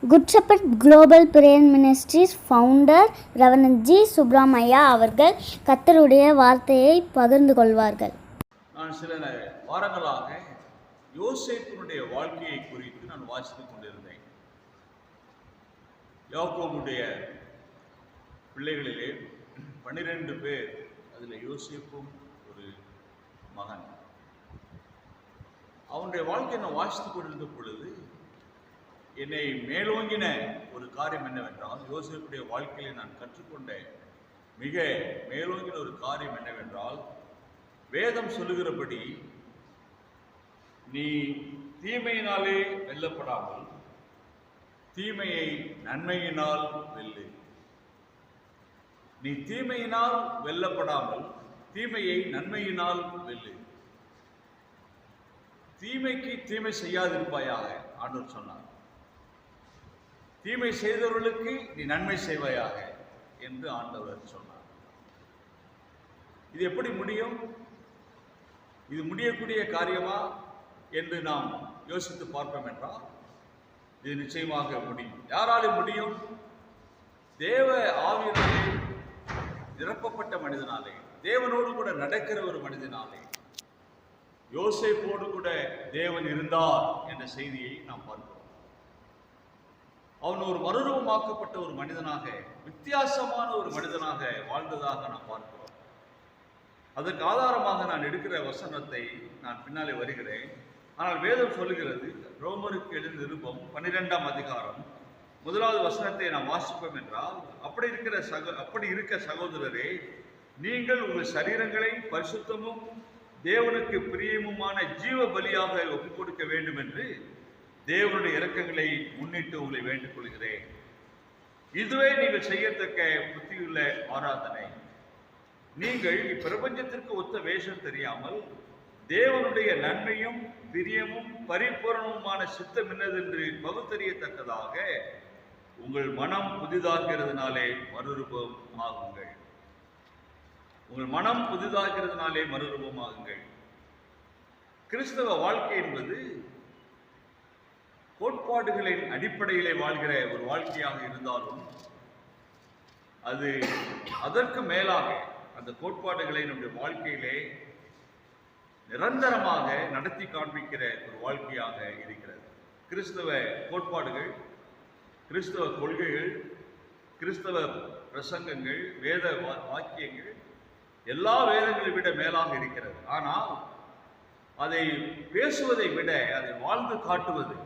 Good shepherd global prayer ministries founder reverend G Subramanya அவர்கள் கர்த்தருடைய வார்த்தையை பகிர்ந்து கொள்வார்கள். நான் சில வாரங்களாக யோசேப்பினுடைய வாழ்க்கையை குறித்து நான் வாசித்துக் கொண்டிருந்தேன். யாக்கோபுடைய பிள்ளைகளிலே 12 பேர், அதில் யோசேப்பும் ஒரு மகன். அவனுடைய வாழ்க்கையை நான் வாசித்துக் கொண்டிருந்த பொழுது என்னை மேலோங்கின ஒரு காரியம் என்னவென்றால், யோசேப்புடைய வாழ்க்கையிலே நான் கற்றுக்கொண்ட மிக மேலோங்கின ஒரு காரியம் என்னவென்றால், வேதம் சொல்லுகிறபடி நீ தீமையினாலே வெல்லப்படாமல் தீமையை நன்மையினால் வெல்லு. நீ தீமையினால் வெல்லப்படாமல் தீமையை நன்மையினால் வெல்லு. தீமைக்கு தீமை செய்யாதிருப்பாயாக ஆண்டவர் சொன்னார். தீமை செய்தவர்களுக்கு நீ நன்மை செய்வாயாக என்று ஆண்டவர் சொன்னார். இது எப்படி முடியும்? இது முடியக்கூடிய காரியமா என்று நாம் யோசித்து பார்ப்போம் என்றால், இது நிச்சயமாக முடியும். யாராலும் முடியும்? தேவ ஆவியினாலே நிரப்பப்பட்ட மனிதனாலே, தேவனோடு கூட நடக்கிற ஒரு மனிதனாலே, யோசேப்போடு கூட தேவன் இருந்தார் என்ற செய்தியை நாம் பார்க்கிறோம். அவன் ஒரு மறுரூபமாக்கப்பட்ட ஒரு மனிதனாக, வித்தியாசமான ஒரு மனிதனாக வாழ்ந்ததாக நாம் பார்க்கிறோம். அதற்கு ஆதாரமாக நான் எடுக்கிற வசனத்தை நான் பின்னாலே வருகிறேன். ஆனால் வேதம் சொல்லுகிறது, ரோமருக்கு எழுதின நிருபம் 12ஆம் அதிகாரம் 1வது வசனத்தை நாம் வாசிப்போம் என்றால், அப்படி இருக்க சகோதரரே, நீங்கள் உங்கள் சரீரங்களை பரிசுத்தமும் தேவனுக்கு பிரியமுமான ஜீவ பலியாக ஒப்புக் கொடுக்க வேண்டும் என்று தேவனுடைய இரக்கங்களை முன்னிட்டு உங்களை வேண்டிக் கொள்கிறேன். இதுவே நீங்கள் செய்யத்தக்க புத்தியுள்ள ஆராதனை. நீங்கள் இப்பிரபஞ்சத்திற்கு ஒத்த வேஷம் தெரியாமல் தேவனுடைய நன்மையும் பிரியமும் பரிபூரணமுமான சித்தம் என்னதென்று பகுத்தறியத்தக்கதாக உங்கள் மனம் புதிதாகிறதுனாலே மறுரூபம் ஆகுங்கள். உங்கள் மனம் புதிதாகிறதுனாலே மறுரூபம் ஆகுங்கள். கிறிஸ்தவ வாழ்க்கை என்பது கோட்பாடுகளின் அடிப்படையிலே வாழ்கிற ஒரு வாழ்க்கையாக இருந்தாலும், அது அதற்கு மேலாக அந்த கோட்பாடுகளை நம்முடைய வாழ்க்கையிலே நிரந்தரமாக நடத்தி காண்பிக்கிற ஒரு வாழ்க்கையாக இருக்கிறது. கிறிஸ்தவ கோட்பாடுகள், கிறிஸ்தவ கொள்கைகள், கிறிஸ்தவ பிரசங்கங்கள், வேத வாக்கியங்கள் எல்லா வேதங்களை விட மேலாக இருக்கிறது. ஆனால் அதை பேசுவதை விட அதை வாழ்ந்து காட்டுவது,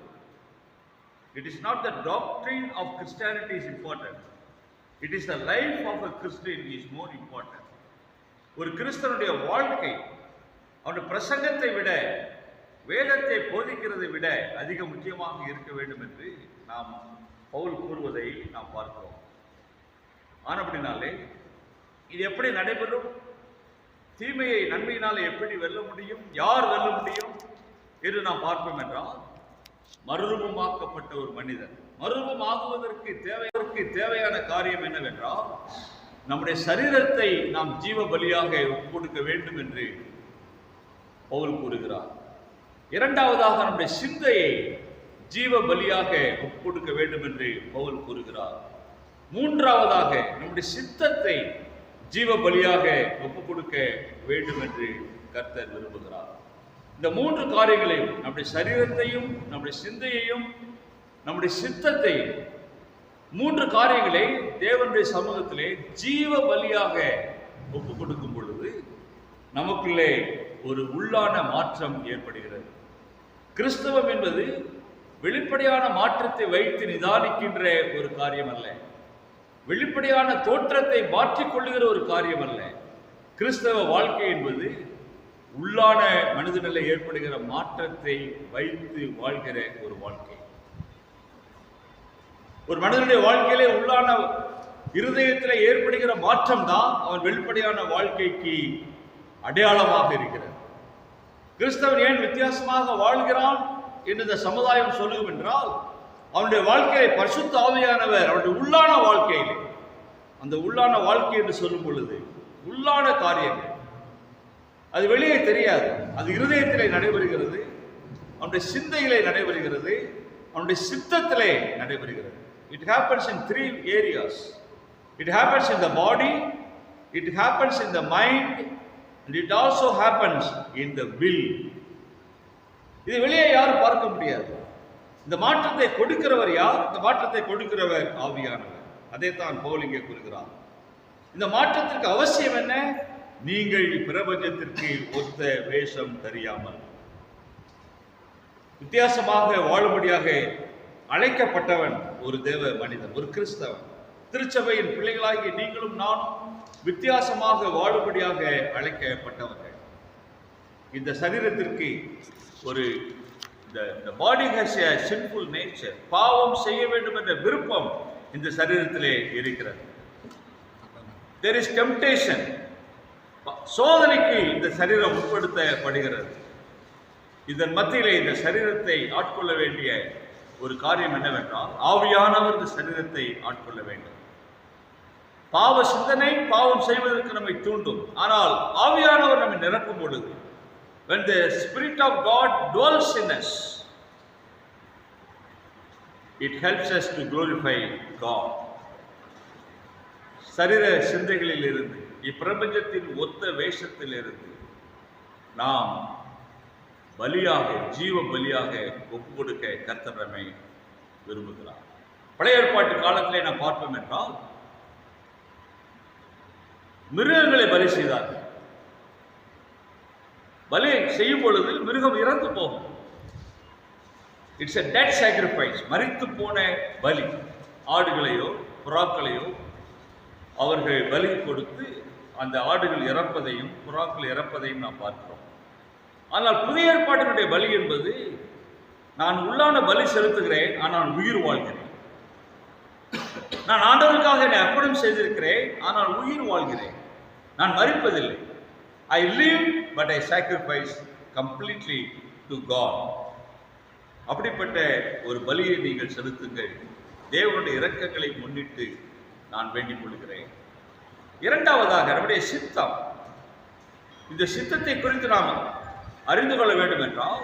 it is not the doctrine of Christianity is important, it is the life of a Christian is more important. ஒரு கிறிஸ்தவனுடைய வாழ்க்கை அவனுடைய பிரசங்கத்தை விட, வேதத்தை போதிக்கிறதை விட அதிக முக்கியமாக இருக்க வேண்டும் என்று நாம் பவுல் கூறுவதை நாம் பார்க்கிறோம். ஆனபடினாலே இது எப்படி நடைபெறும்? தீமையை நன்மையினாலே எப்படி வெல்ல முடியும்? யார் வெல்ல முடியும் என்று நாம் பார்ப்போம் என்றால், மறுரூபமாக்கப்பட்ட ஒரு மனிதன். மறுரூபமாகுவதற்கு தேவையான காரியம் என்னவென்றால், நம்முடைய சரீரத்தை நாம் ஜீவ பலியாக கொடுக்க வேண்டும் என்று பவுல் கூறுகிறார். இரண்டாவதாக நம்முடைய சிந்தையை ஜீவ பலியாக கொடுக்க வேண்டும் என்று பவுல் கூறுகிறார். மூன்றாவதாக நம்முடைய சித்தத்தை ஜீவ பலியாக ஒப்புக் கொடுக்க வேண்டும் என்று கர்த்தர் விரும்புகிறார். இந்த 3 காரியங்களையும், நம்முடைய சரீரத்தையும், நம்முடைய சிந்தையையும், நம்முடைய சித்தத்தையும், 3 காரியங்களை தேவனுடைய சமூகத்திலே ஜீவ பலியாக ஒப்புக் கொடுக்கும் பொழுது நமக்குள்ளே ஒரு உள்ளான மாற்றம் ஏற்படுகிறது. கிறிஸ்தவம் என்பது வெளிப்படையான மாற்றத்தை வைத்து நிதானிக்கின்ற ஒரு காரியம் அல்ல. வெளிப்படையான தோற்றத்தை மாற்றிக்கொள்ளுகிற ஒரு காரியம் அல்ல. கிறிஸ்தவ வாழ்க்கை என்பது உள்ளான மனிதனில் ஏற்படுகிற மாற்றத்தை வைத்து வாழ்கிற ஒரு வாழ்க்கை. ஒரு மனிதனுடைய வாழ்க்கையிலே உள்ளான இருதயத்தில் ஏற்படுகிற மாற்றம் தான் அவன் வெளிப்படையான வாழ்க்கைக்கு அடையாளமாக இருக்கிறது. கிறிஸ்தவன் ஏன் வித்தியாசமாக வாழ்கிறான் என்று இந்த சமுதாயம் சொல்லும் என்றால், அவனுடைய வாழ்க்கையை பரிசுத்த ஆவியானவர் அவனுடைய உள்ளான வாழ்க்கையிலே, அந்த உள்ளான வாழ்க்கை என்று சொல்லும் பொழுது உள்ளான காரியங்கள் அது வெளியே தெரியாது, அது இருதயத்திலே நடைபெறுகிறது, அவனுடைய சிந்தையிலே நடைபெறுகிறது, அவனுடைய சித்தத்திலே நடைபெறுகிறது. It happens in 3 areas. It happens in the body, it happens in the mind, and it also happens in the will. இது வெளியே யாரும் பார்க்க முடியாது. இந்த மாற்றத்தை கொடுக்கிறவர் யார்? இந்த மாற்றத்தை கொடுக்கிறவர் ஆவியானவர். அதைத்தான் பவுல் இங்கே கூறுகிறார். இந்த மாற்றத்திற்கு அவசியம் என்ன? நீங்கள் பிரபஞ்சத்திற்கு ஒத்த வேஷம் தெரியாமல் வித்தியாசமாக வாழும்படியாக அழைக்கப்பட்டவன் ஒரு தேவ மனிதன், ஒரு கிறிஸ்தவன். திருச்சபையின் பிள்ளைகளாகிய நீங்களும் நானும் வித்தியாசமாக வாழும்படியாக அழைக்கப்பட்டவர்கள். இந்த சரீரத்திற்கு ஒரு the body has a sinful nature. பாவம் செய்ய வேண்டும் என்ற விருப்பம் இந்த சரீரத்திலே இருக்கிறது. There is temptation. சோதனைக்கு இந்த சரீரம் உட்படுத்தப்படுகிறது. இதன் மத்தியிலே இந்த சரீரத்தை ஆட்கொள்ள வேண்டிய ஒரு காரியம் என்னவென்றால், ஆவியானவர் இந்த சரீரத்தை ஆட்கொள்ள வேண்டும். பாவ சிந்தனை பாவம் செய்வதற்கு நம்மை தூண்டும். ஆனால் ஆவியானவர் நம்மை நிரப்பும் பொழுது, when the Spirit of God dwells in us, it helps us to glorify God. சரீர சிந்தைகளில் இருந்து, இப்பிரபஞ்சத்தின் ஒத்த வேஷத்தில் இருந்து நாம் பலியாக, ஜீவ பலியாக ஒப்பு கொடுக்க கர்த்தர் நம்மை விரும்புகிறார். பழைய ஏற்பாட்டு காலத்திலே நாம் பார்ப்போம் என்றால், மிருகங்களை பலி செய்தார்கள். பலி செய்யும் பொழுது மிருகம் இறந்து போகும். It's a dead sacrifice. மரித்து போன பலி. ஆடுகளையோ புறாக்களையோ அவர்கள் பலி கொடுத்து அந்த ஆடுகள் இறப்பதையும் புறாக்கள் இறப்பதையும் நாம் பார்க்கிறோம். ஆனால் புதிய ஏற்பாட்டினுடைய பலி என்பது, நான் உள்ளான பலி செலுத்துகிறேன், ஆனால் உயிர் வாழ்கிறேன். நான் ஆண்டவருக்காக என்னை அர்ப்பணம் செய்திருக்கிறேன், ஆனால் உயிர் வாழ்கிறேன். நான் மரிப்பதில்லை. I live but I sacrifice completely to God. அப்படிப்பட்ட ஒரு பலியை நீங்கள் செலுத்துங்கள். தேவனுடைய இரக்கங்களை முன்னிட்டு நான் வேண்டிக் கொள்கிறேன். இரண்டாவதாக நம்முடைய சித்தம். இந்த சித்தத்தை குறித்து நாம் அறிந்து கொள்ள வேண்டும் என்றால்,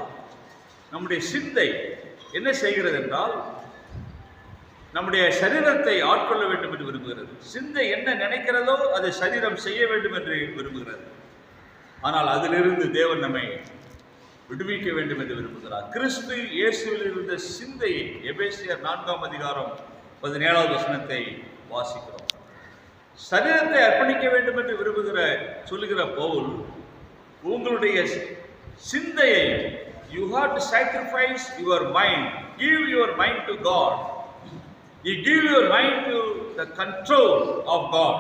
நம்முடைய சிந்தை என்ன செய்கிறது என்றால், நம்முடைய சரீரத்தை ஆட்கொள்ள வேண்டும் என்று விரும்புகிறது. சிந்தை என்ன நினைக்கிறதோ அதை சரீரம் செய்ய வேண்டும் என்று விரும்புகிறது. ஆனால் அதிலிருந்து தேவன் நம்மை விடுவிக்க வேண்டும் என்று விரும்புகிறார். கிறிஸ்து இயேசுவில் இருந்த சிந்தையை எபேசியர் 4ஆம் அதிகாரம் 17வது வசனத்தை வாசிக்கிறோம். சரீரத்தை அர்ப்பணிக்க வேண்டும் என்று சொல்லுகிற பவுல், உங்களுடைய சிந்தையை, you have to sacrifice your mind, give your mind to God. You give your mind to the control of God.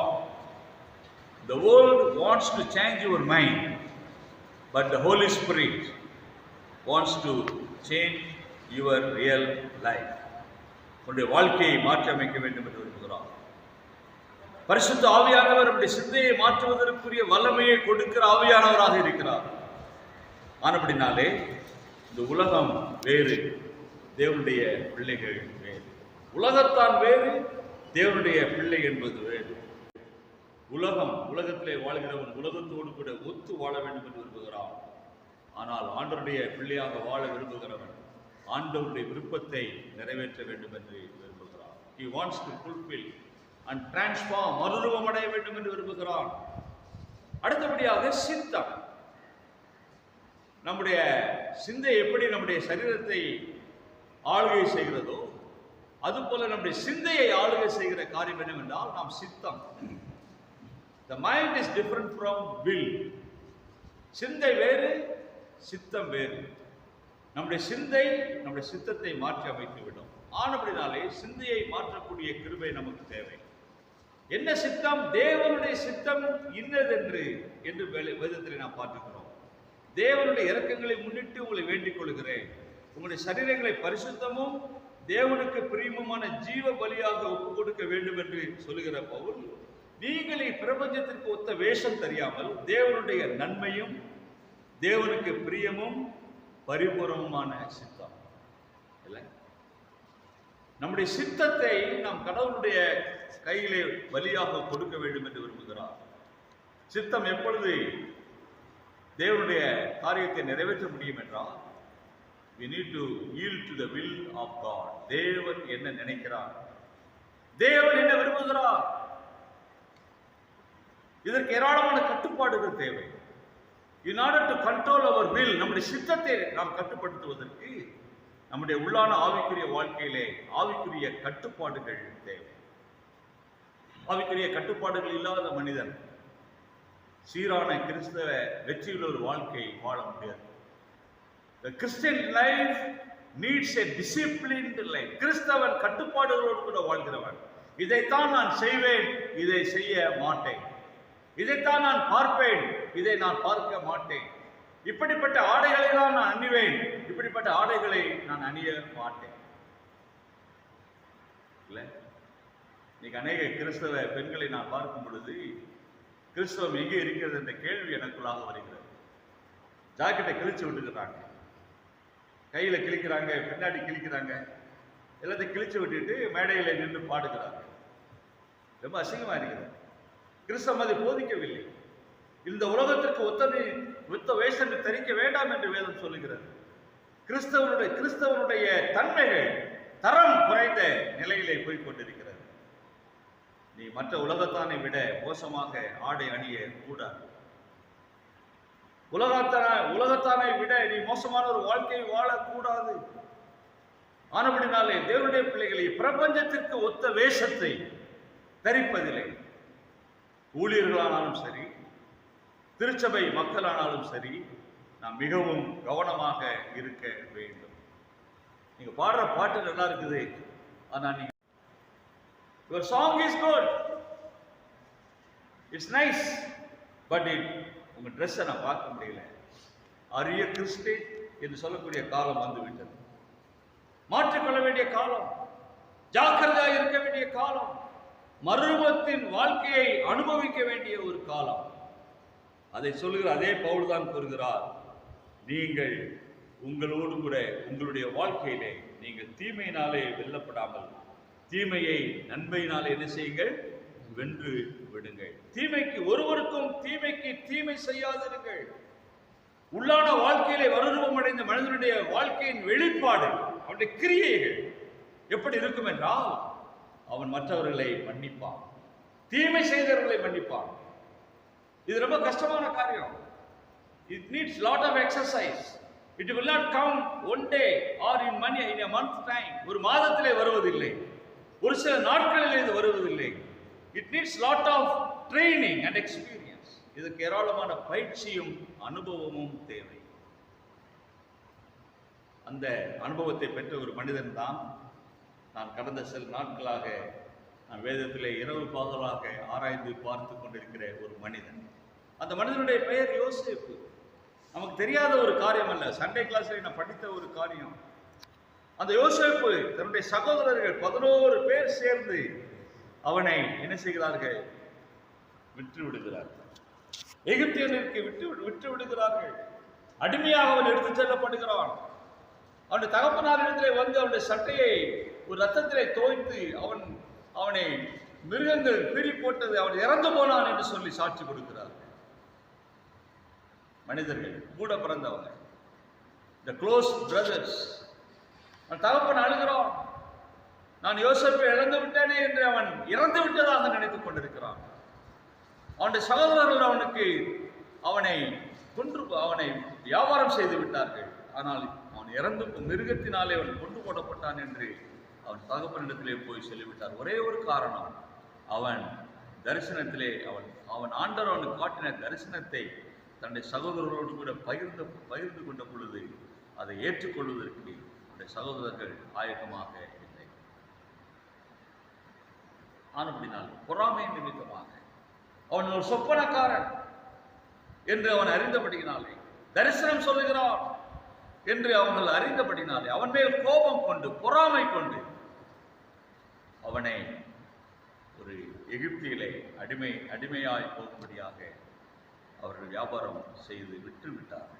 The world wants to change your mind, but the Holy Spirit wants to change your real life. உங்களுடைய வாழ்க்கையை மாற்றி அமைக்க வேண்டும் என்று விரும்புகிறார். பரிசுத்த ஆவியானவர் நம்முடைய சிந்தையை மாற்றுவதற்குரிய வல்லமையை கொடுக்கிற ஆவியானவராக இருக்கிறார். ஆனபடினாலே இந்த உலகம் வேறு, தேவனுடைய பிள்ளைகள் வேறு. உலகத்தான் வேறு, தேவனுடைய பிள்ளை என்பது வேறு. உலகத்திலே வாழ்கிறவன் உலகத்தோடு கூட ஒத்து வாழ வேண்டும் என்று விரும்புகிறான். ஆனால் ஆண்டவருடைய பிள்ளையாக வாழ விரும்புகிறவன் ஆண்டவருடைய விருப்பத்தை நிறைவேற்ற வேண்டும் என்று விரும்புகிறான். He wants to fulfill and transform, மறுரூபம் அடைய வேண்டும் என்று விரும்புகிறான். அடுத்தபடியாக சித்தம். நம்முடைய சிந்தை எப்படி நம்முடைய சரீரத்தை ஆளுகை செய்கிறதோ, அதுபோல நம்முடைய சிந்தையை ஆளுகை செய்கிற காரியம் என்னவென்றால் நாம் சித்தம். The mind is different from will. சிந்தை வேறு, சித்தம் வேறு. நம்முடைய சிந்தை நம்முடைய சித்தத்தை மாற்றி அமைத்துவிடும். ஆனபடினாலே சிந்தையை மாற்றக்கூடிய கிருபை நமக்கு தேவை. என்ன சித்தம்? தேவனுடைய சித்தம் இன்னதென்று என்று வேதத்தில் நாம் பார்த்துக்கிறோம். தேவனுடைய இரக்கங்களை முன்னிட்டு உங்களை வேண்டிக் கொள்கிறேன், உங்களுடைய சரீரங்களை பரிசுத்தமும் தேவனுக்கு பிரியமுமான ஜீவ பலியாக ஒப்புக் கொடுக்க வேண்டும் என்று சொல்லுகிற பவுல், நீங்கள் பிரபஞ்சத்திற்கு ஒத்த வேஷம் தெரியாமல் தேவனுடைய நன்மையும் தேவனுக்கு பிரியமும் பரிபூர்ணமான சித்தம் இல்லை. நம்முடைய சித்தத்தை நாம் கடவுளுடைய கையிலே பலியாக கொடுக்க வேண்டும் என்று விரும்புகிறார். சித்தம் எப்பொழுது தேவனுடைய காரியத்தை நிறைவேற்ற முடியும் என்றால், we need to yield to the will of God. தேவன் என்ன நினைக்கிறார், தேவன் என்ன விரும்புகிறார், இதற்கு ஏராளமான கட்டுப்பாடுகள் தேவை. In order to control our will, நம்முடைய சித்தத்தை நாம் கட்டுப்படுத்துவதற்கு நம்முடைய உள்ளான ஆவிக்குரிய வாழ்க்கையிலே ஆவிக்குரிய கட்டுப்பாடுகள் தேவை. ஆவிக்குரிய கட்டுப்பாடுகள் இல்லாத மனிதன் சீரான கிறிஸ்தவ வெற்றியுள்ள ஒரு வாழ்க்கை வாழ முடியாது. The Christian life needs a disciplined life. கிறிஸ்தவன் கட்டுப்பாடுகளோடு கூட வாழ்கிறவன். இதைத்தான் நான் செய்வேன், இதை செய்ய மாட்டேன், இதைத்தான் நான் பார்ப்பேன், இதை நான் பார்க்க மாட்டேன், இப்படிப்பட்ட ஆடைகளை தான் நான் அணிவேன், இப்படிப்பட்ட ஆடைகளை நான் அணிய மாட்டேன். இல்லை, இன்னைக்கு அநேக கிறிஸ்தவ பெண்களை நான் பார்க்கும் பொழுது கிறிஸ்தவம் எங்கே இருக்கிறது என்ற கேள்வி எனக்குள்ளாக வருகிறது. ஜாக்கெட்டை கிழிச்சு விட்டுக்கிறாங்க, கையில கிழிக்கிறாங்க, பின்னாடி கிழிக்கிறாங்க, எல்லாத்தையும் கிழிச்சு விட்டுட்டு மேடையில நின்று பாடுகிறாங்க. ரொம்ப அசிங்கமா இருக்கிறது. கிறிஸ்தவம் அதை போதிக்கவில்லை. இந்த உலகத்திற்கு ஒத்த வேஷத்தை தரிக்க வேண்டாம் என்று வேதம் சொல்லுகிறது. கிறிஸ்தவனுடைய தன்மைகள் தரம் குறைந்த நிலையிலே போய் கொண்டிருக்கிறது. நீ மற்ற உலகத்தானை விட மோசமாக ஆடை அணிய கூடாது. உலகத்தானை விட நீ மோசமான ஒரு வாழ்க்கையை வாழக்கூடாது. ஆனபடினாலே தேவனுடைய பிள்ளைகளை பிரபஞ்சத்திற்கு ஒத்த வேஷத்தை தரிப்பதில்லை. ஊழியர்களானாலும் சரி, திருச்சபை மக்களானாலும் சரி, நாம் மிகவும் கவனமாக இருக்க வேண்டும். நீங்க பாடுற பாட்டு நல்லா இருக்குது, ஆனா நீங்க your song is good, it's nice, but உங்க ட்ரெஸ்ஸை நான் பார்க்க முடியல. அரிய கிறிஸ்து என்று சொல்லக்கூடிய காலம் வந்துவிட்டது. மாற்றிக்கொள்ள வேண்டிய காலம், ஜாக்கிரதையாக இருக்க வேண்டிய காலம், மறுரூபத்தின் வாழ்க்கையை அனுபவிக்க வேண்டிய ஒரு காலம். அதை சொல்லுகிற அதே பவுல் தான் கூறுகிறார், நீங்கள் உங்களோடு கூட உங்களுடைய வாழ்க்கையிலே நீங்கள் தீமையினாலே வெல்லப்படாமல் தீமையை நன்மையினாலே என்ன செய்யுங்கள், வென்று விடுங்கள். தீமைக்கு ஒருவருக்கும் தீமைக்கு தீமை செய்யாதிருங்கள். உள்ளான வாழ்க்கையிலே மறுரூபம் அடைந்த மனிதனுடைய வாழ்க்கையின் வெளிப்பாடு, அவனுடைய கிரியைகள் எப்படி இருக்கும் என்றால், அவன் மற்றவர்களை மன்னிப்பான், தீமை செய்தவர்களை மன்னிப்பான். இது ரொம்ப கஷ்டமான காரியம். It needs lot of exercise. It will not come one day or in a month time. ஒரு மாதத்திலே வருவதில்லை, ஒரு சில நாட்களிலே இது வருவதில்லை. It needs lot of training and experience. இதுக்கு ஏராளமான பயிற்சியும் அனுபவமும் தேவை. அந்த அனுபவத்தை பெற்ற ஒரு மனிதன் தான் நான் கடந்த சில நாட்களாக நான் வேதத்திலே இரவு பகலாக ஆராய்ந்து பார்த்து கொண்டிருக்கிற ஒரு மனிதன். அந்த மனிதனுடைய பெயர் யோசேப்பு. நமக்கு தெரியாத ஒரு காரியம் அல்ல, சண்டே கிளாஸில் நான் படித்த ஒரு காரியம். அந்த யோசேப்பு தன்னுடைய சகோதரர்கள் 11 பேர் சேர்ந்து அவனை என்ன செய்கிறார்கள், விட்டு விடுகிறார்கள். எகிப்தியர்களுக்கு விட்டு விடுகிறார்கள். அடிமையாக அவன் எடுத்துச் செல்லப்படுகிறான். அவனுடைய தகப்பனாரிடத்திலே வந்து அவனுடைய சட்டையை ஒரு ரத்தத்திலே தோய்த்து அவனை மிருகங்கள் பீறி போட்டது, அவன் இறந்து போனான் என்று சொல்லி சாட்சி கொடுக்கிறார்கள். மனிதர்கள் கூட பிறந்தவங்க, the close brothers. அவன் தகப்பன் அழுகிறான், நான் யோசேப்பை இழந்து விட்டேனே என்று அவன் இறந்து விட்டதாக நினைத்துக் கொண்டிருக்கிறான். அவனுடைய சகோதரர்கள் அவனை வியாபாரம் செய்து விட்டார்கள். ஆனால் அவன் இறந்து மிருகத்தினாலே அவன் கொண்டு போடப்பட்டான் என்று அவன் தகப்பனிடத்திலே போய் சொல்லிவிட்டார். ஒரே ஒரு காரணம், அவன் தரிசனத்திலே அவன் ஆண்டவர் அவனுக்கு காட்டின தரிசனத்தை தன்னுடைய சகோதரர்களோடு கூட பகிர்ந்து கொண்ட பொழுது அதை ஏற்றுக்கொள்வதற்கு அவனுடைய சகோதரர்கள் ஆயத்தமாக இல்லை. ஆனபடினால் பொறாமை நிமித்தமாக அவன் ஒரு சொப்பனக்காரன் என்று அவன் அறிந்தபடியினாலே, தரிசனம் சொல்லுகிறான் என்று அவர்கள் அறிந்தபடினாலே அவன் மேல் கோபம் கொண்டு பொறாமை கொண்டு அவனை ஒரு எகிப்தியிலே அடிமையாய் போகும்படியாக அவர்கள் வியாபாரம் செய்து விட்டு விட்டார்.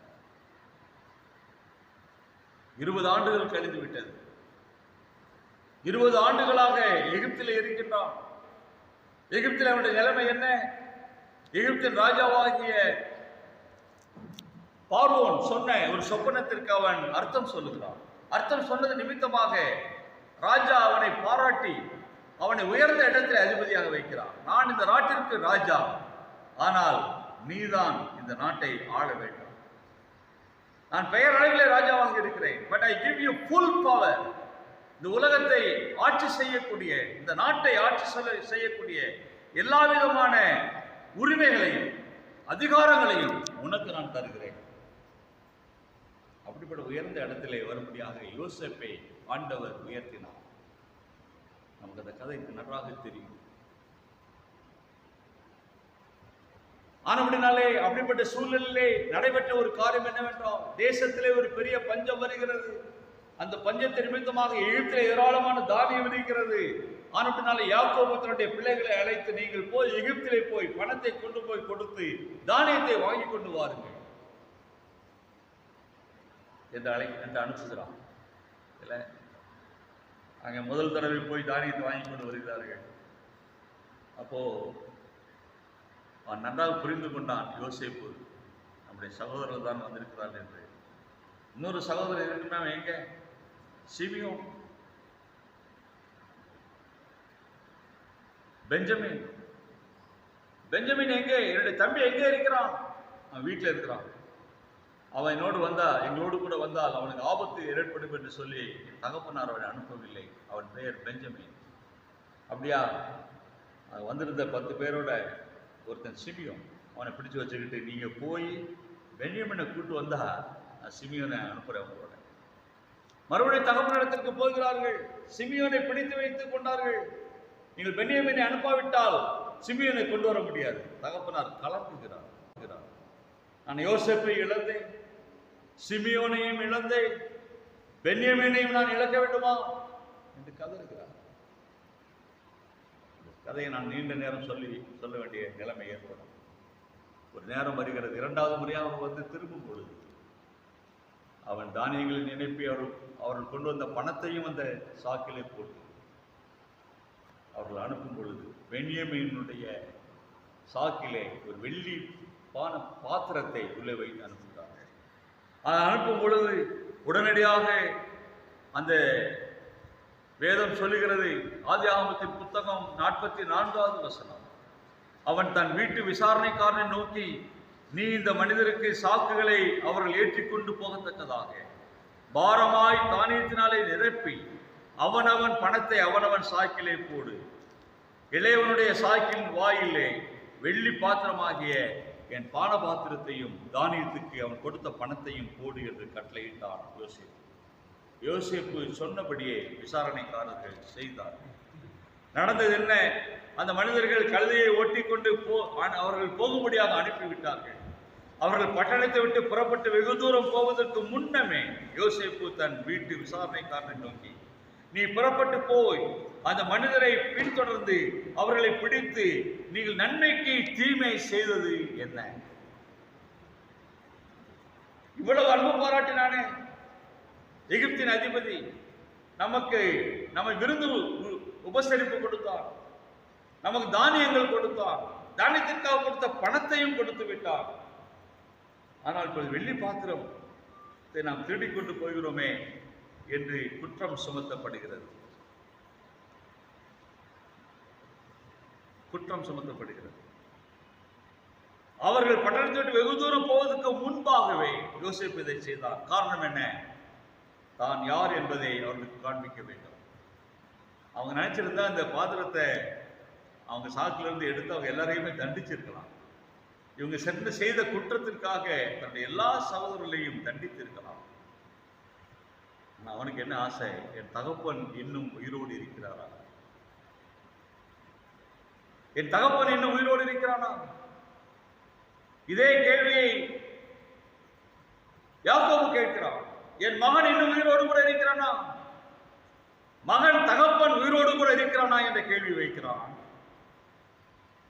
20 ஆண்டுகள் கழிந்து விட்டது. 20 ஆண்டுகளாக எகிப்திலே இருக்கின்றான். எகிப்தில் அவனுடைய நிலைமை என்ன? எகிப்தின் ராஜாவாகிய பார்வோன் சொன்ன ஒரு சொப்பனத்திற்கு அவன் அர்த்தம் சொல்லுகிறான். அர்த்தம் சொன்னது நிமித்தமாக ராஜா அவனை பாராட்டி அவனை உயர்ந்த இடத்தில் அதிபதியாக வைக்கிறான். நான் இந்த நாட்டிற்கு ராஜா, ஆனால் நீதான் இந்த நாட்டை ஆள வேண்டும். நான் பெயர் அளவிலே ராஜாவாக இருக்கிறேன், but I give you full power. இந்த உலகத்தை ஆட்சி செய்யக்கூடிய, இந்த நாட்டை ஆட்சி செய்யக்கூடிய எல்லா விதமான உரிமைகளையும் அதிகாரங்களையும் உனக்கு நான் தருகிறேன். அப்படிப்பட்ட உயர்ந்த இடத்திலே வரும்படியாக யோசேப்பை ஆண்டவர் உயர்த்தினார். நமக்கு அந்த கதை நன்றாக தெரியும். ஆனபடினாலே அப்படிப்பட்ட சூழ்நிலையிலே நடைபெற்ற ஒரு காரியம் என்னவென்றால், தேசத்திலே ஒரு பெரிய பஞ்சம் வருகிறது. அந்த பஞ்சத்தை நிமித்தமாக எகிப்திலே ஏராளமான தானியம் இருக்கிறது. ஆனபடினாலே யாக்கோபு தன்னுடைய பிள்ளைகளை அழைத்து, நீங்கள் போய் எகிப்திலே போய் பணத்தை கொண்டு போய் கொடுத்து தானியத்தை வாங்கி கொண்டு வாருங்கள் என்று அனுப்புகிறான். இல்லை, அங்கே முதல் தடவை போய் தானியத்தை வாங்கி கொண்டு வருகிறார்கள். அப்போ அவன் நன்றாக புரிந்து கொண்டான், யோசேப்பு நம்முடைய சகோதரர் தான் வந்திருக்கிறார் என்று. இன்னொரு சகோதரர் இருக்குன்னா எங்க? Simeon, Benjamin. பெஞ்சமின் எங்கே? என்னுடைய தம்பி எங்கே இருக்கிறான்? அவன் வீட்டில் இருக்கிறான். அவன் என்னோடு வந்தா, எங்களோடு கூட வந்தால் அவனுக்கு ஆபத்து ஏற்படும் என்று சொல்லி தகப்பனார் அவனை அனுப்பவில்லை. அவன் பெயர் பெஞ்சமின். அப்படியா? வந்திருந்த 10 பேரோட ஒருத்தன் சிமியோன். அவனை பிடிச்சு வச்சுக்கிட்டு, நீங்க போய் பென்யமீனை கூட்டு வந்தா நான் சிமியோனை அனுப்புறேன் உங்களோட. மறுபடியும் தகப்பனிடத்திற்கு போகிறார்கள். சிமியோனை பிடித்து வைத்துக் கொண்டார்கள். நீங்கள் பென்யமீனை அனுப்பாவிட்டால் சிமியோனை கொண்டு வர முடியாது. தகப்பனார் கலங்குகிறார். நான் யோசேப்பை இழந்தேன், சிமியோனையும் இழந்தேன், பென்யமீனையும் நான் இழக்க வேண்டுமா என்று கதறுகிறார். கதையை நான் நீண்ட நேரம் சொல்ல வேண்டிய நிலைமை ஏற்படும். ஒரு நேரம் வருகிறது, 2வது முறையாக அவன் வந்து திரும்பும் பொழுது அவன் தானியங்களை நினைப்பி அவர்கள் கொண்டு வந்த பணத்தையும் அந்த சாக்கிலே போட்டு அவர்கள் அனுப்பும் பொழுது பென்யமீனுடைய சாக்கிலே ஒரு வெள்ளி பாத்திரத்தை உள்ளே வைத்து அனுப்புகிறார்கள். அதை அனுப்பும் பொழுது உடனடியாக அந்த வேதம் சொல்லுகிறது, ஆதியாகமத்தின் புத்தகம் 44வது வசனம், அவன் தன் வீட்டு விசாரணைக்காரனை நோக்கி, நீ இந்த மனிதருக்கு சாக்குகளை அவர்கள் ஏற்றிக்கொண்டு போகத்தக்கதாக பாரமாய் தானியத்தினாலே நிரப்பி அவனவன் பணத்தை அவனவன் சாக்கிலே போடு. இளையவனுடைய சாக்கின் வாயிலே வெள்ளி பாத்திரமாகிய என் பான பாத்திரத்தையும் தானியத்துக்கு அவன் கொடுத்த பணத்தையும் போடு என்று கட்டளையிட்டான் யோசேப்பு. யோசேப்பு சொன்னபடியே விசாரணைக்காரர்கள் செய்தார்கள். நடந்தது என்ன? அந்த மனிதர்கள் கழுதையை ஓட்டிக்கொண்டு அவர்கள் போகும்படியாக அனுப்பிவிட்டார்கள். அவர்கள் பட்டணத்தை விட்டு புறப்பட்டு வெகு தூரம் போவதற்கு முன்னமே யோசேப்பு தன் வீட்டு விசாரணைக்காரனை நோக்கி, நீ புறப்பட்டு போய் அந்த மனிதரை பின்தொடர்ந்து அவர்களை பிடித்து, நீங்கள் நன்மைக்கு தீமை செய்தது என்ன? இவ்வளவு அன்பு பாராட்டினானே எகிப்தின் அதிபதி, நம்மை விருந்து உபசரிப்பு கொடுத்தார், நமக்கு தானியங்கள் கொடுத்தார், தானியத்திற்காக கொடுத்த பணத்தையும் கொடுத்து விட்டார். ஆனால் இப்போது வெள்ளி பாத்திரத்தை நாம் திருடிக் கொண்டு போகிறோமே என்று குற்றம் சுமத்தப்படுகிறது. அவர்கள் பட்டணத்தை விட்டு வெகு தூரம் போவதற்கு முன்பாகவே யோசேப்பு இதை செய்தார். காரணம் என்ன? தான் யார் என்பதை அவர்களுக்கு காண்பிக்க வேண்டும். அவங்க நினைச்சிருந்தா இந்த பாத்திரத்தை அவங்க சாக்கிலிருந்து எடுத்து அவங்க எல்லாரையுமே தண்டிச்சிருக்கலாம். இவங்க செய்த குற்றத்திற்காக தன்னுடைய எல்லா சகோதரர்களையும் தண்டித்திருக்கலாம். அவனுக்கு என்ன ஆசை? என் தகப்பன் இன்னும் உயிரோடு இருக்கிறாரா? என் தகப்பன் இன்னும் உயிரோடு இருக்கிறானா? இதே கேள்வியை யாக்கோபு கேட்கிறான். என் மகன் இன்னும் உயிரோடு கூட இருக்கிறானா? மகன் தகப்பன் உயிரோடு கூட இருக்கிறானா என்ற கேள்வி வைக்கிறான்.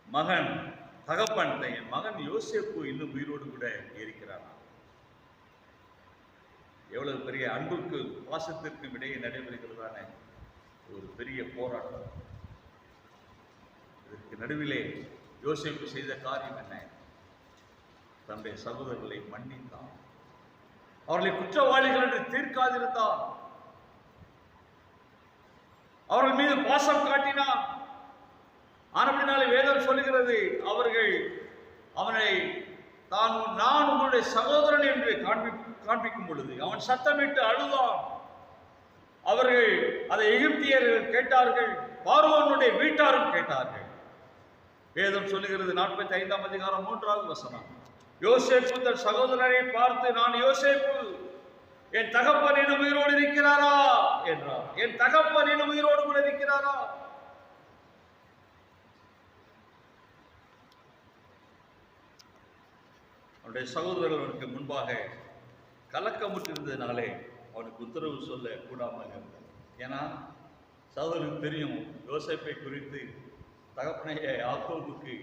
மகன் தகப்பன், என் மகன் யோசேப்பு இன்னும் உயிரோடு கூட இருக்கிறானா? எவ்வளவு பெரிய அன்புக்கு பாசத்திற்கும் இடையே நடைபெறுகிறதான ஒரு பெரிய போராட்டம். இதற்கு நடுவிலே யோசேப்பு செய்த காரியம் என்ன? தன்னுடைய சகோதரர்களை மன்னித்தான். அவர்களை குற்றவாளிகள் என்று தீர்க்காதிருந்தான். அவர்கள் மீது பாசம் காட்டினான். ஆனபடினாலே வேதம் சொல்லுகிறது, அவர்கள் அவனை நான் உங்களுடைய சகோதரன் என்று காண்பிக்கும் பொழுது அவன் சத்தமிட்டு அழுதான். அவர்கள் அதை எகிப்தியர்கள் கேட்டார்கள், பார்வோனுடைய வீட்டாரும் கேட்டார்கள். வேதம் சொல்லுகிறது 45ஆம் அதிகாரம் 3வது வசனம், யோசேப்பு தன் சகோதரரை பார்த்து, நான் யோசேப்பு, என் தகப்பன் இன்னும் உயிரோடு இருக்கிறாரா என்றார். என் தகப்பன் இன்னும் உயிரோடு கூட இருக்கிறாரா? அவனுடைய சகோதரர்கள் அவனுக்கு முன்பாக கலக்கமுற்றிருந்ததினாலே அவனுக்கு உத்தரவு சொல்ல கூடாமல் இருந்தது. ஏன்னா சகோதரனுக்கு தெரியும் யோசேப்பை குறித்து தகப்பனைய யாக்கோபுக்கு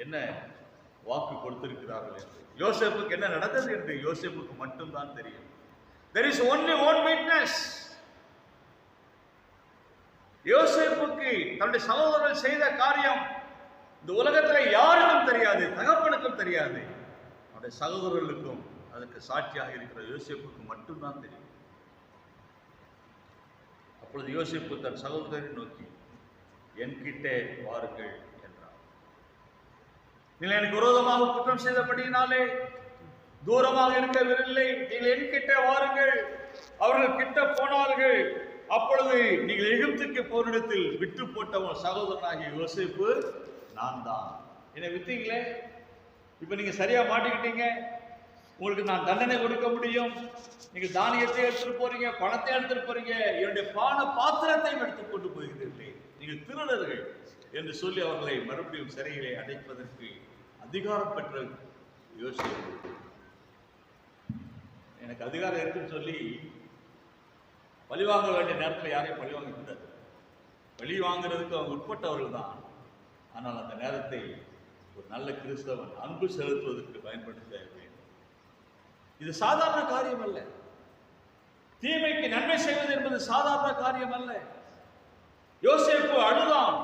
என்ன வாக்கு கொடுத்திருக்கிறார்கள் என்று. யோசேப்புக்கு என்ன நடந்தது என்று யோசேப்புக்கு மட்டும்தான் தெரியும். There is only one witness. யோசேப்புக்கு தன்னுடைய சகோதரர்கள் செய்த காரியம் இந்த உலகத்தில் யாருக்கும் தெரியாது, தகப்பனுக்கும் தெரியாது. அவருடைய சகோதரர்களுக்கும் அதற்கு சாட்சியாக இருக்கிற யோசேப்புக்கு மட்டும்தான் தெரியும். அப்பொழுது யோசேப்பு தன் சகோதரரை நோக்கி, என்கிட்டே வாருங்கள் என்றார். நீங்கள் எனக்கு விரோதமாக குற்றம் செய்தபடியினாலே தூரமாக இருக்கவில்லை, நீங்கள் என்கிட்ட வாருங்கள். அவர்கள் கிட்ட போனார்கள். அப்பொழுது நீங்கள் எகிப்துக்கு போரிடத்தில் விட்டு போட்டவன் சகோதரனாகிய யோசேப்பு நான் தான். என்னை வித்தீங்களே, இப்ப நீங்க சரியா மாட்டிக்கிட்டீங்க, உங்களுக்கு நான் தண்டனை கொடுக்க முடியும். நீங்க தானியத்தை எடுத்துட்டு போறீங்க, பணத்தை எடுத்துட்டு போறீங்க, என்னுடைய பான பாத்திரத்தையும் எடுத்துக் கொண்டு போகிறீர்களே, நீங்கள் திருடர்கள் என்று சொல்லி அவர்களை மறுபடியும் சிறையிலே அடைப்பதற்கு அதிகாரம் பெற்ற யோசிப்பு. எனக்கு அதிகாரம் இருக்குன்னு சொல்லி பழி வாங்க வேண்டிய நேரத்தில் யாரையும் பழி வாங்க கூடாது. பழி வாங்குறதுக்கு அவங்க உட்பட்டவர்கள் தான். ஆனால் அந்த நேரத்தை ஒரு நல்ல கிறிஸ்தவன் அன்பு செலுத்துவதற்கு பயன்படுத்த வேண்டும். இது சாதாரண காரியம் அல்ல. தீமைக்கு நன்மை செய்வது என்பது சாதாரண காரியம் அல்ல. யோசேப்பு அழுதான்.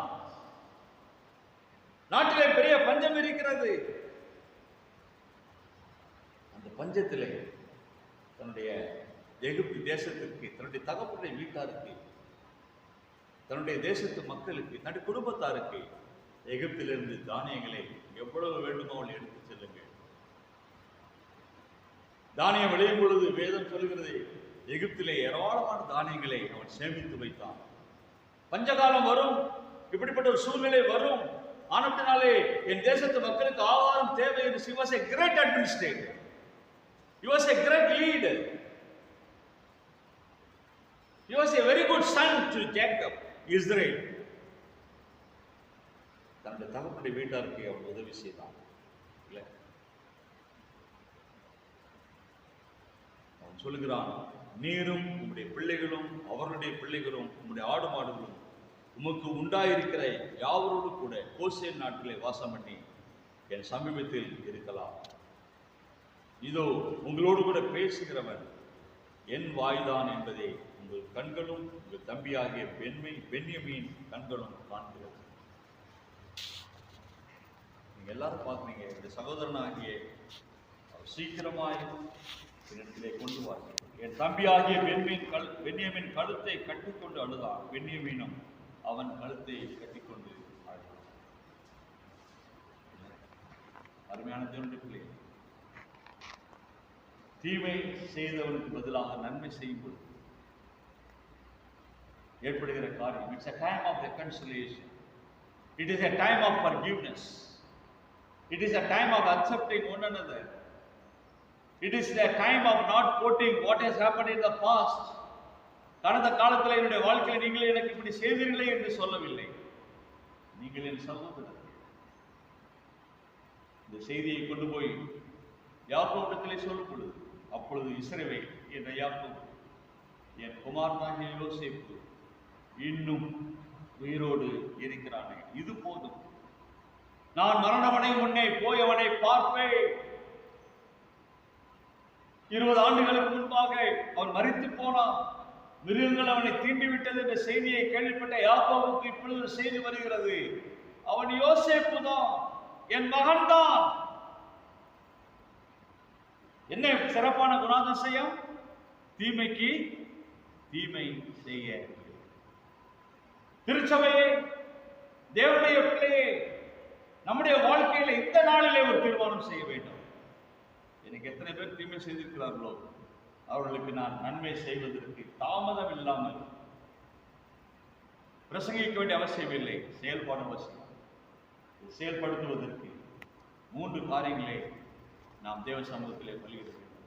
நாட்டிலே பெரிய பஞ்சம் இருக்கிறது. அந்த பஞ்சத்திலே தன்னுடைய எகிப்து தேசத்திற்கு, தன்னுடைய தகப்பனுடைய வீட்டாருக்கு, தன்னுடைய தேசத்து மக்களுக்கு, தன்னுடைய குடும்பத்தாருக்கு எகிப்திலிருந்து தானியங்களை எவ்வளவு வேண்டுமோ அவள் எடுத்து செல்லுங்கள். தானியம் விளையும் பொழுது வேதம் சொல்கிறது, எகிப்திலே ஏராளமான தானியங்களை அவன் சேமித்து வைத்தான். பஞ்சகாலம் வரும், இப்படிப்பட்ட ஒரு சூழ்நிலை வரும். ஆனப்படினாலே என் தேசத்து மக்களுக்கு ஆகாரம் தேவை என்று he was a great administrator. He was a great leader. He was a very good son to Jacob, Israel. தன்னுடைய தகப்பனுடைய வீட்டாருக்கு அவன் உதவி செய்தான். இல்லை, அவன் சொல்லுகிறான், நீரும் உம்முடைய பிள்ளைகளும் அவர்களுடைய பிள்ளைகளும் உம்முடைய ஆடு மாடுகளும் உமக்கு உண்டாயிருக்கிற யாவரோடு கூட கோசேன் நாட்டிலே வாசம் பண்ணி என் சமீபத்தில் இருக்கலாம். இதோ உங்களோடு கூட பேசுகிறவன் என் வாய்தான் என்பதை உங்கள் கண்களும் உங்கள் தம்பியாகிய பென்யமீன் கண்களும் காண்கிறது. நீங்க எல்லாரும் பார்க்குறீங்க, இந்த சகோதரனாகிய சீக்கிரமாய் இடத்திலே கொண்டு வாங்க. என் தம்பியாகிய பென்யமீன் கழுத்தை கட்டிக்கொண்டு அழுதான். பென்யமீனும் அவன் கழுத்தை கட்டிக்கொண்டு அழுதான். அருமையான தேவனுடைய பிள்ளை, தீமை செய்தவனுக்கு பதிலாக நன்மை செய்யும் பொழுது ஏற்படுகிற காரியம், it's a time of reconciliation. It is a time of forgiveness. It is a time of accepting one another. It is a time of not quoting what has happened in the past. கடந்த காலத்தில் என்னுடைய வாழ்க்கையில் நீங்கள் எனக்கு இப்படி செய்தீர்களே என்று சொல்லவில்லை. நீங்கள் என் சகோதரர். இந்த செய்தியை கொண்டு போய் யாக்கோபிடத்திலே சொல்லும் பொழுது, அப்பொழுது இஸ்ரவேல் என்ற யாக்கோபு, என் குமாரனாகிய யோசேப்பு இன்னும் உயிரோடு இருக்கிறானே, இது போதும். நான் மரணமடை முன்னே போய் அவனை பார்ப்பேன். 20 ஆண்டுகளுக்கு முன்பாக அவன் மரித்து போனான். மிருகங்கள் அவனை தீண்டிவிட்டது என்ற செய்தியை கேள்விப்பட்ட யாக்கோபுக்கு இப்பொழுது செய்தி வருகிறது, அவன் யோசேப்பு தான், என் மகன் தான். என்ன சிறப்பான குணாதிசயம்! தீமைக்கு தீமை செய்ய. திருச்சபையே, தேவனுடைய பிள்ளையே, நம்முடைய வாழ்க்கையில இந்த நாளிலே ஒரு தீர்மானம் செய்ய வேண்டும். எனக்கு எத்தனை பேர் தீமை செய்திருக்கிறார்களோ அவர்களுக்கு நான் நன்மை செய்வதற்கு தாமதம் இல்லாமல் பிரசங்கிக்க வேண்டிய அவசியம் இல்லை, செயல்பாடு அவசியம். செயல்படுத்துவதற்கு 3 காரியங்களை நாம் தேவ சமூகத்திலே பலியிட வேண்டும்.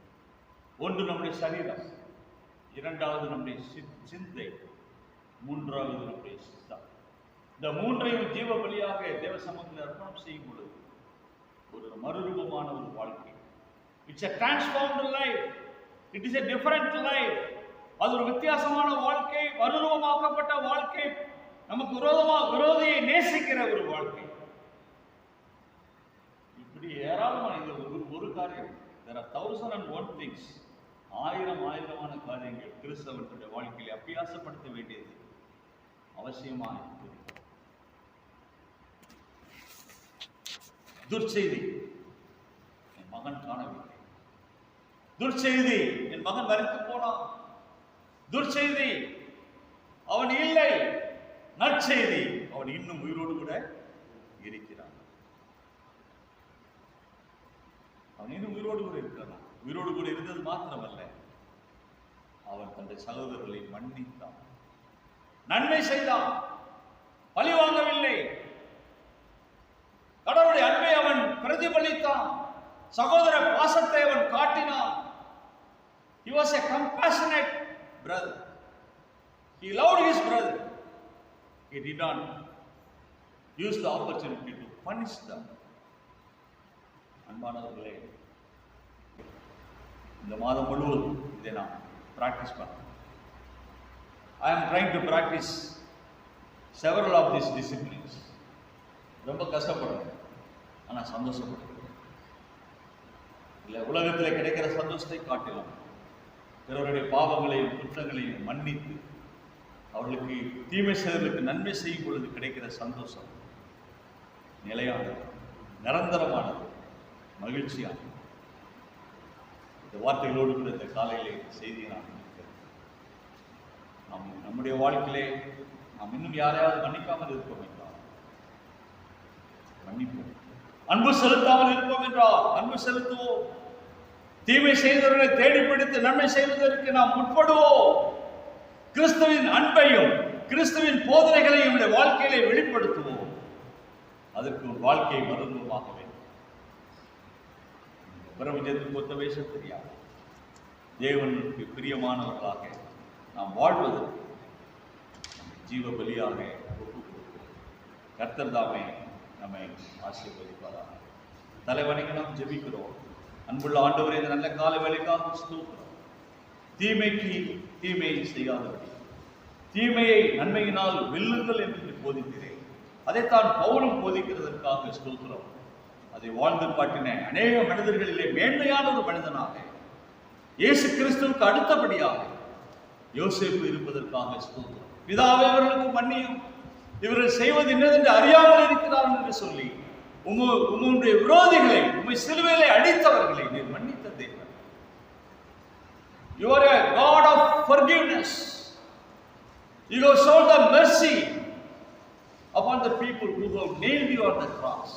ஒன்று நம்முடைய சரீரம், இரண்டாவது நம்முடைய சிந்தை, மூன்றாவது நம்முடைய சித்தம். இந்த 3ஐயும் ஜீவ பலியாக தேவ சமூகத்தில் அர்ப்பணம் செய்யும் பொழுது ஒரு மறுரூபமான ஒரு வாழ்க்கை. It's a transformed life. It is a different life. அது ஒரு வித்தியாசமான வாழ்க்கை, மறுரூபமாக்கப்பட்ட வாழ்க்கை, நமக்கு விரோதியை நேசிக்கிற ஒரு வாழ்க்கை. இப்படி ஏராளமான இது ஒரு காரியம். There are 1001 things. ஆயிரமான காரியங்கள் கிறிஸ்தவனுடைய வாழ்க்கையில் அபியாசப்படுத்த வேண்டியது அவசியமாக இருக்கிறது. துர்ச்செய்தி, என் மகன் காணவில்லை. துர்ச்செய்தி, என் மகன் மரித்து போனான். துர்ச்செய்தி, அவன் இல்லை. நற்செய்தி, அவன் இன்னும் உயிரோடு கூட இருக்கிறான். அவன் இன்னும் உயிரோடு கூட இருக்கிறான். உயிரோடு கூட இருந்தது மாத்திரமல்ல, அவன் தன்னுடைய சகோதரர்களை மன்னித்தான், நன்மை செய்தான், பழி வாங்கவில்லை. கடவுளுடைய அன்பை அவன் பிரதிபலித்தான், சகோதர பாசத்தை அவன் காட்டினான். He was a compassionate brother. He loved his brother. He did not use the opportunity to punish them. அன்பானவர்களே, இந்த மாதம் முழுவதும் இதை நாம் பிராக்டிஸ் பண்ண. I am trying to practice several of these disciplines. ரொம்ப கஷ்டப்படுறேன், ஆனால் சந்தோஷப்படுறேன். இல்லை, உலகத்தில் கிடைக்கிற சந்தோஷத்தை காட்டிலும் பிறருடைய பாவங்களையும் குற்றங்களையும் மன்னித்து அவர்களுக்கு தீமை செய்வதற்கு நன்மை செய்யும் பொழுது கிடைக்கிற சந்தோஷம் நிலையானது, நிரந்தரமானது, மகிழ்ச்சியானது. இந்த வார்த்தைகளோடு கூட இந்த காலையிலே செய்தியை நான் நம்முடைய வாழ்க்கையிலே நாம் இன்னும் யாரையாவது மன்னிக்காமல் இருப்போம் என்றால் மன்னிப்போம். அன்பு செலுத்தாமல் இருப்போம் என்றால் அன்பு செலுத்துவோம். தீமை செய்தவர்களை தேடி பிடித்து நன்மை செய்வதற்கு நாம் முற்படுவோம். கிறிஸ்துவின் அன்பையும் கிறிஸ்துவின் போதனைகளையும் நம்முடைய வாழ்க்கையிலே வெளிப்படுத்துவோம். அதற்கு ஒரு வாழ்க்கையை மறுரூபமாக வேண்டும். பிரபஞ்சத்துக்கு ஒத்த வேஷம் தெரியாது. தேவனுக்கு பிரியமானவர்களாக நாம் வாழ்வதற்கு ஜீவ பலியாக கர்த்தர் தாமே நம்மை ஆசீர்வதிப்பாராக. தலைவனைக்கு நாம் ஜெபிக்கிறோம். அன்புள்ள ஆண்டவரே, இந்த நல்ல கால வேலைக்காக ஸ்தோத்திரம். தீமைக்கு தீமையை செய்யாதபடி தீமையை நன்மையினால் வெல்லுங்கள் என்று போதிக்கிறேன். அதைத்தான் பவுலும் போதிக்கிறதற்காக ஸ்தோத்திரம். அதை வாழ்ந்து காட்டின அநேக மனிதர்களிலே மேன்மையான ஒரு மனிதனாக இயேசு கிறிஸ்துவுக்கு அடுத்தபடியாக யோசேப்பு இருப்பதற்காக ஸ்தோத்திரம். பிதாவே, இவர்களுக்கு மன்னியும், இவர்கள் செய்வது என்னதென்று அறியாமல் இருக்கிறார்கள் என்று சொல்லி உம்முடைய விரோதிகளை, உம்மை சிலுவையிலே அடித்தவர்களை நீர் மன்னித்த தேவன். You are a God of forgiveness. You have shown the mercy upon the people who have nailed you on the cross.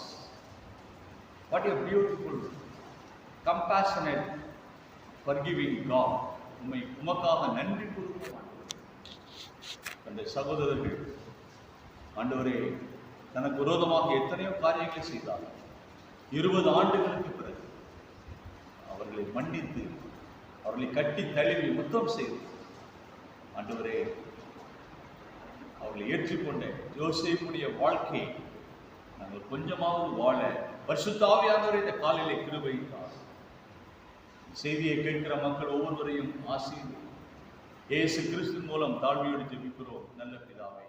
What a beautiful, compassionate, forgiving God. உமக்காக நன்றி கூறுகிறோம். அந்த சகோதரர்கள் ஆண்டவரே தனக்கு விரோதமாக எத்தனையோ காரியங்களை செய்தார். 20 ஆண்டுகளுக்கு பிறகு அவர்களை மன்னித்து அவர்களை கட்டி தழுவி முத்தம் செய்து ஆண்டவரே அவர்களை ஏற்றுக்கொண்ட யோசேப்புடைய வாழ்க்கையை நாங்கள் கொஞ்சமாவது வாழ பரிசுத்த ஆவியானவரே இந்த காலையிலே கிருபையிட்டார். செய்தியை கேட்கிற மக்கள் ஒவ்வொருவரையும் ஆசீர்வதியும். இயேசு கிறிஸ்து மூலம் தாழ்மையோடு ஜெபிக்கிறோம் நல்ல பிதாவே.